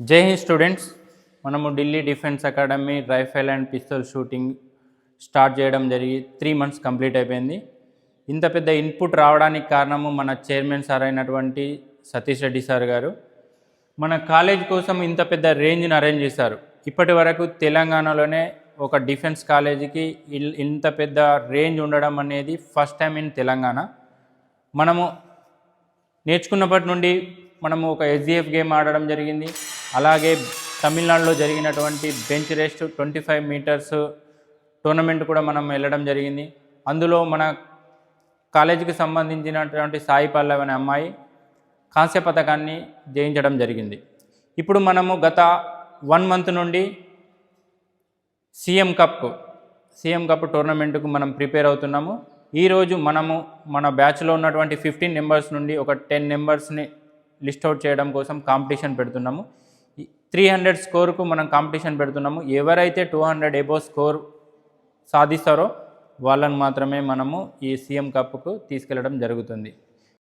జై హింద్ స్టూడెంట్స్, మనము Delhi defence academy rifle and pistol shooting start చేయడం జరిగి 3 months కంప్లీట్ అయిపోయింది. ఇంత పెద్ద ఇన్పుట్ రావడానికి కారణము మన చైర్మన్ సార్ అయినటువంటి సతీష్ రెడ్డి సార్ గారు. మన కాలేజ్ కోసం ఇంత పెద్ద రేంజ్ని అరేంజ్ చేశారు. ఇప్పటి వరకు తెలంగాణలోనే ఒక డిఫెన్స్ కాలేజీకి ఇంత పెద్ద రేంజ్ ఉండడం అనేది ఫస్ట్ టైం ఇన్ తెలంగాణ. మనము నేర్చుకున్నప్పటి నుండి మనము ఒక ఎస్డిఎఫ్ గేమ్ ఆడడం జరిగింది. అలాగే తమిళనాడులో జరిగినటువంటి బెంచ్ రెస్ట్ 25 meters టోర్నమెంట్ కూడా మనం వెళ్ళడం జరిగింది. అందులో మన కాలేజీకి సంబంధించినటువంటి సాయి పల్లవి అనే అమ్మాయి కాంస్య పథకాన్ని జయించడం జరిగింది. ఇప్పుడు మనము గత 1 month నుండి సీఎం కప్ టోర్నమెంట్కు మనం ప్రిపేర్ అవుతున్నాము. ఈరోజు మనము మన బ్యాచ్లో ఉన్నటువంటి 15 members నుండి ఒక 10 membersని లిస్ట్ అవుట్ చేయడం కోసం కాంపిటీషన్ పెడుతున్నాము. 300 స్కోర్కు మనం కాంపిటీషన్ పెడుతున్నాము. ఎవరైతే 200 above స్కోర్ సాధిస్తారో వాళ్ళని మాత్రమే మనము ఈ సీఎం కప్కు తీసుకెళ్లడం జరుగుతుంది.